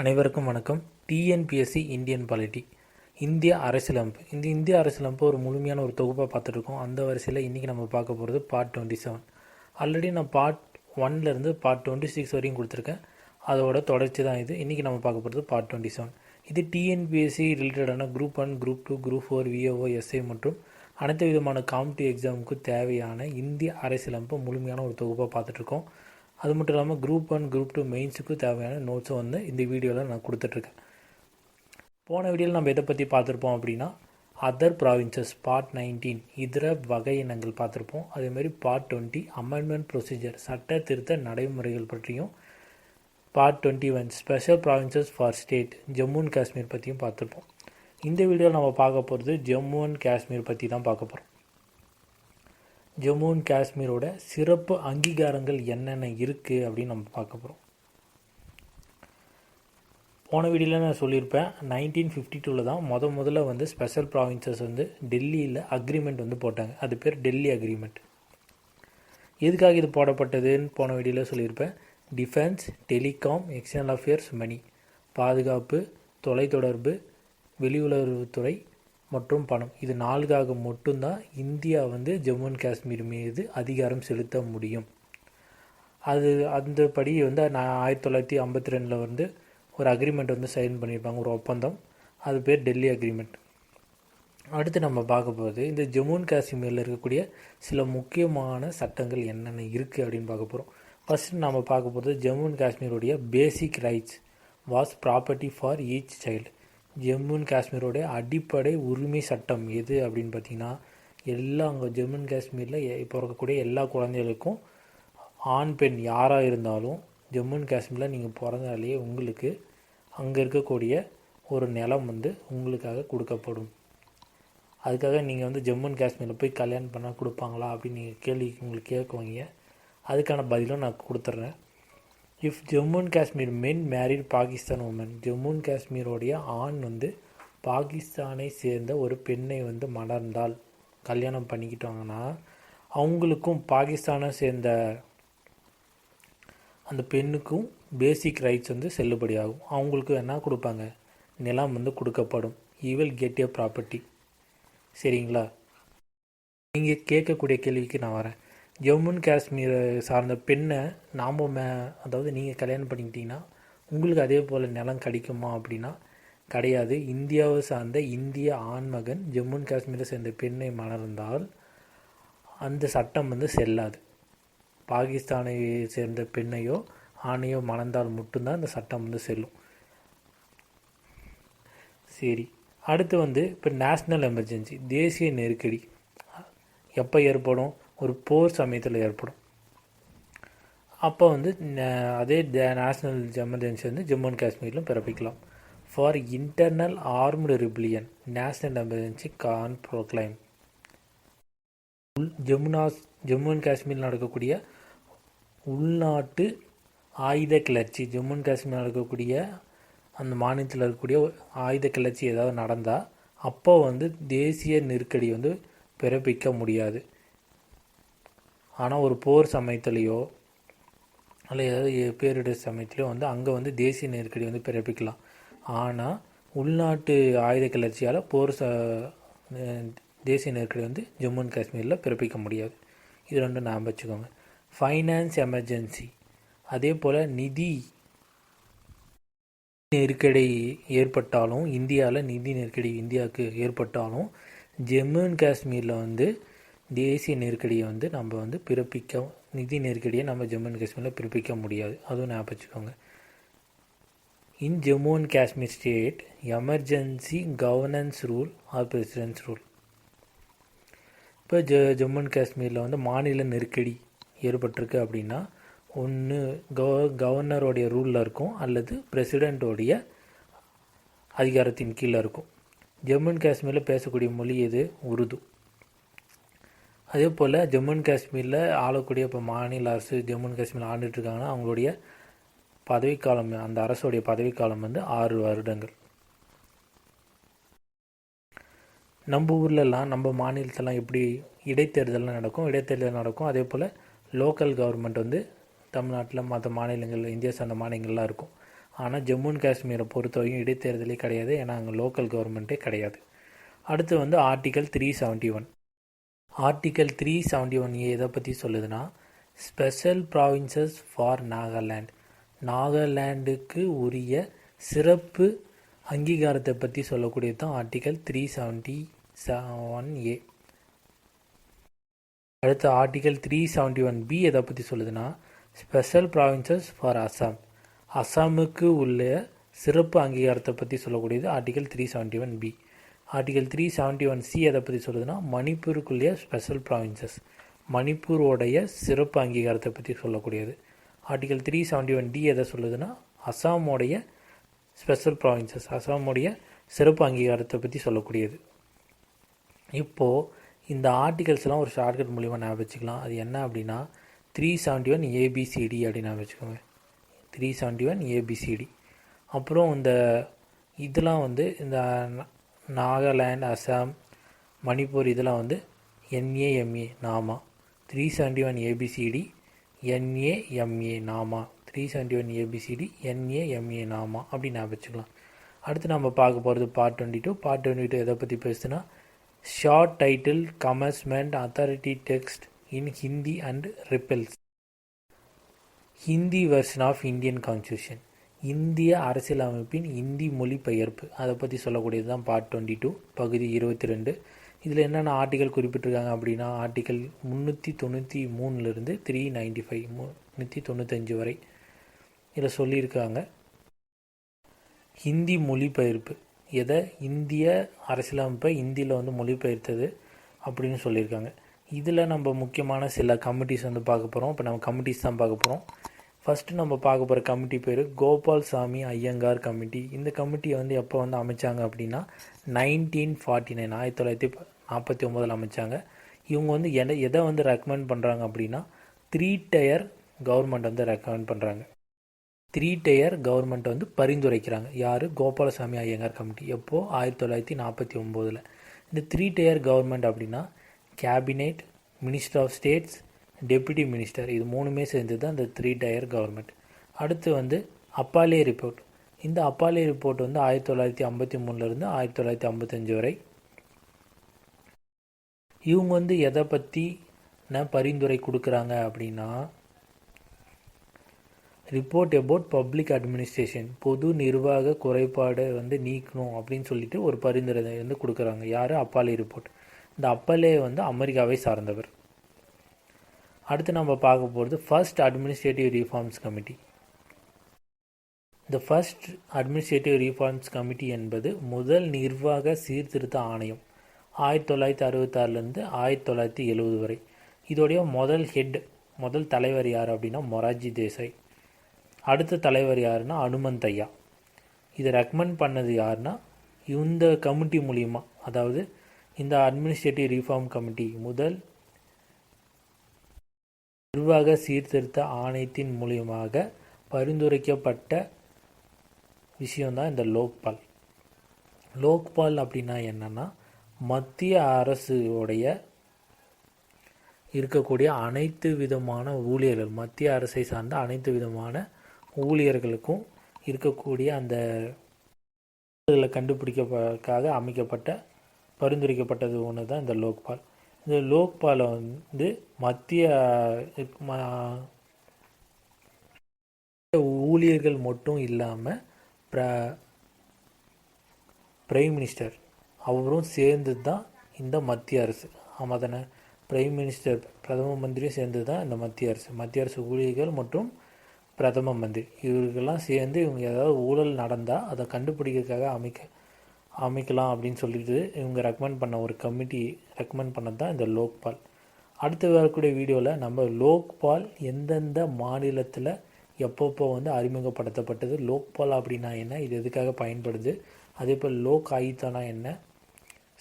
அனைவருக்கும் வணக்கம். TNPSC Indian polity இந்திய அரசியலமைப்பு. இந்த இந்திய அரசியலமைப்பு ஒரு முழுமையான ஒரு தொகுப்பாக பார்த்துட்ருக்கோம். அந்த வரிசையில் இன்றைக்கி நம்ம பார்க்க போகிறது பார்ட் 27. ஆல்ரெடி நான் பார்ட் 1லேருந்து பார்ட் 26 வரையும் கொடுத்துருக்கேன். அதோட தொடர்ச்சி தான் இது. இன்றைக்கி நம்ம பார்க்க போகிறது பார்ட் 27. இது டிஎன்பிஎஸ்சி ரிலேட்டடான group 1, group 2, group 4, V.A.O, SA மற்றும் அனைத்து விதமான காம்படிட்டிவ் எக்ஸாமுக்கு தேவையான இந்திய அரசியலமைப்பு முழுமையான ஒரு தொகுப்பாக பார்த்துட்ருக்கோம். அது மட்டும் இல்லாமல் குரூப் 1, குரூப் 2 மெயின்ஸுக்கு தேவையான நோட்ஸும் வந்து இந்த வீடியோவில் நான் கொடுத்துட்ருக்கேன். போன வீடியோவில் நம்ம எதை பற்றி பார்த்துருப்போம் அப்படின்னா அதர் ப்ராவின்சஸ் பார்ட் 19 இதர வகை இனங்கள் பார்த்துருப்போம். அதேமாதிரி பார்ட் 20 அமெண்ட்மெண்ட் ப்ரொசீஜர் சட்ட திருத்த நடைமுறைகள் பற்றியும், part 21 special provinces for state Jammu and Kashmir பற்றியும் பார்த்துருப்போம். இந்த வீடியோவில் நம்ம பார்க்க போகிறது ஜம்மு அண்ட் காஷ்மீர் பற்றி தான் பார்க்க போகிறோம். ஜம்மு அண்ட் காஷ்மீரோட சிறப்பு அங்கீகாரங்கள் என்னென்ன இருக்குது அப்படின்னு நம்ம பார்க்க போகிறோம். போன வீடியோவில் நான் சொல்லியிருப்பேன் 1952 தான் முதல்ல வந்து ஸ்பெஷல் ப்ராவின்சஸ் வந்து டெல்லியில் அக்ரிமெண்ட் வந்து போட்டாங்க. அது பேர் டெல்லி அக்ரிமெண்ட். எதுக்காக இது போடப்பட்டதுன்னு போன வீடியோவில் சொல்லியிருப்பேன். டிஃபென்ஸ், டெலிகாம், எக்ஸ்டர்னல் அஃபேர்ஸ், மணி, பாதுகாப்பு, தொலைத்தொடர்பு, வெளியுறவுத்துறை மற்றும் பணம், இது 4க்காக மட்டும்தான் இந்தியா வந்து ஜம்மு அண்ட் காஷ்மீர் மீது அதிகாரம் செலுத்த முடியும். அந்த படி வந்து 1952 வந்து ஒரு அக்ரிமெண்ட் வந்து சைன் பண்ணியிருப்பாங்க, ஒரு ஒப்பந்தம். அது பேர் டெல்லி அக்ரிமெண்ட். அடுத்து நம்ம பார்க்க போகிறது இந்த ஜம்மு அண்ட் காஷ்மீரில் இருக்கக்கூடிய சில முக்கியமான சட்டங்கள் என்னென்ன இருக்குது அப்படின்னு பார்க்க போகிறோம். ஃபஸ்ட்டு நம்ம பார்க்க போகிறது ஜம்மு அண்ட் காஷ்மீருடைய basic rights was property for each child. Jammu and காஷ்மீரோடைய அடிப்படை உரிமை சட்டம் எது அப்படின்னு பார்த்திங்கன்னா, அங்கே ஜம்மு அண்ட் காஷ்மீரில் பிறக்கக்கூடிய எல்லா குழந்தைகளுக்கும் ஆண் பெண் யாராக இருந்தாலும் ஜம்மு அண்ட் காஷ்மீரில் நீங்கள் பிறந்தாலே உங்களுக்கு அங்கே இருக்கக்கூடிய ஒரு நிலம் வந்து உங்களுக்காக கொடுக்கப்படும். அதுக்காக நீங்கள் வந்து ஜம்மு அண்ட் காஷ்மீரில் போய் கல்யாணம் பண்ணால் கொடுப்பாங்களா அப்படின்னு நீங்கள் உங்களுக்கு கேட்குவீங்க. அதுக்கான பதிலும் நான் கொடுத்துட்றேன். If Jammu and Kashmir men married Pakistan woman, Jammu and காஷ்மீரோடைய ஆண் வந்து பாகிஸ்தானை சேர்ந்த ஒரு பெண்ணை வந்து மணந்தால், கல்யாணம் பண்ணிக்கிட்டாங்கன்னா, அவங்களுக்கும் பாகிஸ்தானை சேர்ந்த அந்த பெண்ணுக்கும் பேசிக் ரைட்ஸ் வந்து செல்லுபடியாகும். அவங்களுக்கு என்ன கொடுப்பாங்க, நிலம் வந்து கொடுக்கப்படும். You will get a property. சரிங்களா? நீங்கள் கேட்கக்கூடிய கேள்விக்கு நான் வரேன். ஜம்மு அண்ட் காஷ்மீரை சார்ந்த பெண்ணை அதாவது நீங்கள் கல்யாணம் பண்ணிக்கிட்டிங்கன்னா உங்களுக்கு அதே போல் நிலம் கிடைக்குமா அப்படின்னா கிடையாது. இந்தியாவை சார்ந்த இந்திய ஆண்மகன் ஜம்மு அண்ட் காஷ்மீரை சேர்ந்த பெண்ணை மணந்தால் அந்த சட்டம் வந்து செல்லாது. பாகிஸ்தானை சேர்ந்த பெண்ணையோ ஆணையோ மணந்தால் மட்டும்தான் அந்த சட்டம் வந்து செல்லும். சரி, அடுத்து வந்து இப்போ நேஷ்னல் எமர்ஜென்சி, தேசிய நெருக்கடி எப்போ ஏற்படும்? ஒரு போர் சமயத்தில் ஏற்படும். அப்போ வந்து அதே நேஷ்னல் எமர்ஜென்சி வந்து ஜம்மு அண்ட் காஷ்மீரிலும் பிறப்பிக்கலாம். For internal armed rebellion national emergency can proclaim. Jammu and காஷ்மீரில் நடக்கக்கூடிய உள்நாட்டு ஆயுத கிளர்ச்சி, ஜம்மு அண்ட் காஷ்மீரில் நடக்கக்கூடிய அந்த மாநிலத்தில் இருக்கக்கூடிய ஆயுத கிளர்ச்சி ஏதாவது நடந்தால் அப்போ வந்து தேசிய நெருக்கடி வந்து பிறப்பிக்க முடியாது. ஆனால் ஒரு போர் சமயத்துலேயோ அல்ல ஏதாவது பேரிடர் சமயத்துலையோ வந்து அங்கே வந்து தேசிய நெருக்கடி வந்து பிறப்பிக்கலாம். ஆனால் உள்நாட்டு ஆயுத கிளர்ச்சியால் தேசிய நெருக்கடி வந்து ஜம்மு அண்ட் காஷ்மீரில் பிறப்பிக்க முடியாது. இது ரெண்டும் ஞாபகம் வச்சுக்கோங்க. ஃபைனான்ஸ் எமர்ஜென்சி, அதே போல் நிதி நெருக்கடி ஏற்பட்டாலும், இந்தியாவில் நிதி நெருக்கடி இந்தியாவுக்கு ஏற்பட்டாலும் ஜம்மு அண்ட் காஷ்மீரில் வந்து தேசிய நெருக்கடியை வந்து நம்ம வந்து நிதி நெருக்கடியை நம்ம ஜம்மு அண்ட் காஷ்மீரில் பிறப்பிக்க முடியாது. அதுவும் ஞாபகம் வச்சுக்கோங்க. In Jammu and Kashmir state emergency governance rule or president's rule. இப்போ ஜம்மு அண்ட் காஷ்மீரில் வந்து மாநில நெருக்கடி ஏற்பட்டிருக்கு அப்படின்னா ஒன்று கவர்னருடைய ரூலில் இருக்கும் அல்லது பிரசிடெண்ட்டோடைய அதிகாரத்தின் கீழே இருக்கும். ஜம்மு அண்ட் காஷ்மீரில் பேசக்கூடிய மொழி எது? உருது. அதே போல் ஜம்மு அண்ட் காஷ்மீரில் ஆளக்கூடிய இப்போ மாநில அரசு ஜம்மு அண்ட் காஷ்மீரில் ஆண்டுட்டுருக்காங்கன்னா அவங்களுடைய பதவிக்காலம், அந்த அரசுடைய பதவிக்காலம் வந்து 6 வருடங்கள். நம்ம ஊர்லலாம் நம்ம மாநிலத்திலாம் எப்படி இடைத்தேர்தல் நடக்கும். அதே போல் லோக்கல் கவர்மெண்ட் வந்து தமிழ்நாட்டில் மற்ற மாநிலங்கள், இந்தியா சார்ந்த மாநிலங்கள்லாம் இருக்கும். ஆனால் ஜம்மு அண்ட் காஷ்மீரை பொறுத்தவரைக்கும் இடைத்தேர்தலே கிடையாது, ஏன்னா அங்கே லோக்கல் கவர்மெண்ட்டே கிடையாது. அடுத்து வந்து ஆர்டிகல் 371. ஆர்டிகல் 371A எதை பற்றி சொல்லுதுன்னா, ஸ்பெஷல் ப்ராவின்சஸ் ஃபார் நாகாலாண்ட், நாகாலாண்டுக்கு உரிய சிறப்பு அங்கீகாரத்தை பற்றி சொல்லக்கூடியது தான் ஆர்டிகல் 371A. அடுத்து ஆர்டிகல் 371B எதை பற்றி சொல்லுதுன்னா, ஸ்பெஷல் ப்ராவின்சஸ் ஃபார் அசாம், அசாமுக்கு உள்ள சிறப்பு அங்கீகாரத்தை பற்றி சொல்லக்கூடியது ஆர்டிகல் 371B. ஆர்டிகல் 371C எதை பற்றி சொல்லுதுன்னா, மணிப்பூருக்குள்ளே ஸ்பெஷல் ப்ராவின்சஸ், மணிப்பூரோடைய சிறப்பு அங்கீகாரத்தை பற்றி சொல்லக்கூடியது. ஆர்டிகல் 371D எதை சொல்லுதுன்னா, அசாமோடைய ஸ்பெஷல் ப்ராவின்சஸ், அசாமுடைய சிறப்பு அங்கீகாரத்தை பற்றி சொல்லக்கூடியது. இப்போது இந்த ஆர்டிகல்ஸ்லாம் ஒரு ஷார்ட்கட் மூலிமா ஞாபகம் வச்சுக்கலாம். அது என்ன அப்படின்னா 371 ABCD அப்படின்னு ஞாபகம் வச்சுக்கோங்க. 371 ABCD. அப்புறம் இதெல்லாம் வந்து இந்த நாகாலாந்து, அசாம், மணிப்பூர் இதெல்லாம் வந்து NAMA நாமா. 371 ABCD NAMA நாமா, 371 ABCD NAMA நாமா அப்படி ஞாபகம் வச்சுக்கலாம். அடுத்து நம்ம பார்க்க போகிறது பார்ட் 22. பார்ட் 22 எதை பற்றி பேசுனா, short title commencement authority text in Hindi and repeals, Hindi version of Indian constitution, இந்திய அரசியலமைப்பின் இந்தி மொழிபெயர்ப்பு, அதை பற்றி சொல்லக்கூடியது தான் பார்ட் 22 பகுதி 22. இதில் என்னென்ன ஆர்டிகல் குறிப்பிட்டிருக்காங்க அப்படின்னா, ஆர்டிகல் 393 395 395 வரை இதில் சொல்லியிருக்காங்க. ஹிந்தி மொழிபெயர்ப்பு எதை, இந்திய அரசியலமைப்பை இந்தியில் வந்து மொழிபெயர்த்தது அப்படின்னு சொல்லியிருக்காங்க. இதில் நம்ம முக்கியமான சில கமிட்டிஸ் வந்து பார்க்க போகிறோம். இப்போ நம்ம கமிட்டிஸ் தான் பார்க்க போகிறோம். ஃபஸ்ட்டு நம்ம பார்க்க போகிற கமிட்டி பேர் கோபால்சாமி ஐயங்கார் கமிட்டி. இந்த கமிட்டியை வந்து எப்போ வந்து அமைச்சாங்க அப்படின்னா 1949 1949 அமைச்சாங்க. இவங்க வந்து எதை வந்து ரெக்கமெண்ட் பண்ணுறாங்க அப்படின்னா 3 tier கவர்மெண்ட் வந்து ரெக்கமெண்ட் பண்ணுறாங்க. 3 tier கவர்மெண்ட் வந்து பரிந்துரைக்கிறாங்க. யார்? கோபாலசாமி ஐயங்கார் கமிட்டி. எப்போது? 1949. இந்த 3 tier கவர்மெண்ட் அப்படின்னா cabinet, minister of states, deputy minister, இது மூணுமே சேர்ந்து தான் இந்த 3 tier கவர்மெண்ட். அடுத்து வந்து அப்பாலே ரிப்போர்ட். இந்த அப்பாலே ரிப்போர்ட் வந்து 1953 1955 வரை. இவங்க வந்து எதை பற்றி பரிந்துரை கொடுக்குறாங்க அப்படின்னா, ரிப்போர்ட் அபவுட் பப்ளிக் அட்மினிஸ்ட்ரேஷன், பொது நிர்வாக குறைபாடை வந்து நீக்கணும் அப்படின்னு சொல்லிட்டு ஒரு பரிந்துரை வந்து கொடுக்குறாங்க. யார்? அப்பாலே ரிப்போர்ட். இந்த அப்பாலே வந்து அமெரிக்காவை சார்ந்தவர். அடுத்து நம்ம பார்க்க போகிறது ஃபர்ஸ்ட் அட்மினிஸ்ட்ரேட்டிவ் ரிஃபார்ம்ஸ் கமிட்டி. இந்த ஃபர்ஸ்ட் அட்மினிஸ்ட்ரேட்டிவ் ரிஃபார்ம்ஸ் கமிட்டி என்பது முதல் நிர்வாக சீர்திருத்த ஆணையம் 1966 1970 வரை. இதோடைய முதல் தலைவர் யார் அப்படின்னா மொரார்ஜி தேசாய். அடுத்த தலைவர் யாருன்னா அனுமந்த் ஐயா. இதை ரெக்கமெண்ட் பண்ணது யாருன்னா இந்த கமிட்டி மூலிமா, அதாவது இந்த அட்மினிஸ்ட்ரேட்டிவ் ரிஃபார்ம் கமிட்டி முதல் நிர்வாக சீர்திருத்த ஆணையத்தின் மூலியமாக பரிந்துரைக்கப்பட்ட விஷயம்தான் இந்த லோக்பால். லோக்பால் அப்படின்னா என்னன்னா, மத்திய அரசுடைய இருக்கக்கூடிய அனைத்து விதமான ஊழியர்கள், மத்திய அரசை சார்ந்த அனைத்து விதமான ஊழியர்களுக்கும் இருக்கக்கூடிய அந்த கண்டுபிடிக்கிறதுக்காக அமைக்கப்பட்ட பரிந்துரைக்கப்பட்டது ஒன்று தான் இந்த லோக்பால். இந்த லோக்பாலை வந்து மத்திய ஊழியர்கள் மட்டும் இல்லாமல் பிரைம் மினிஸ்டர் அவரும் சேர்ந்து தான் இந்த மத்திய அரசு. ஆமாம் தானே? பிரைம் மினிஸ்டர் பிரதம மந்திரியும் சேர்ந்து தான் இந்த மத்திய அரசு ஊழியர்கள் மற்றும் பிரதம மந்திரி இவர்களெல்லாம் சேர்ந்து இவங்க ஏதாவது ஊழல் நடந்தால் அதை கண்டுபிடிக்கிறதுக்காக அமைக்கலாம் அப்படின்னு சொல்லிட்டு இவங்க ரெக்கமெண்ட் பண்ண ஒரு கமிட்டி ரெக்கமெண்ட் பண்ணது தான் இந்த லோக்பால். அடுத்து வரக்கூடிய வீடியோவில் நம்ம லோக்பால் எந்தெந்த மாநிலத்தில் எப்பப்போ வந்து அறிமுகப்படுத்தப்பட்டது, லோக்பால் அப்படின்னா என்ன, இது எதுக்காக பயன்படுது, அதே போல் லோக் ஆயுக்தானா என்ன,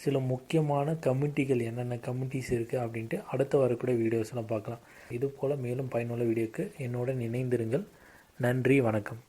சில முக்கியமான கமிட்டிகள் என்னென்ன கமிட்டிஸ் இருக்குது அப்படின்ட்டு அடுத்து வரக்கூடிய வீடியோஸ்லாம் பார்க்கலாம். இது போல் மேலும் பயனுள்ள வீடியோக்கு என்னுடன் இணைந்திருங்கள். நன்றி, வணக்கம்.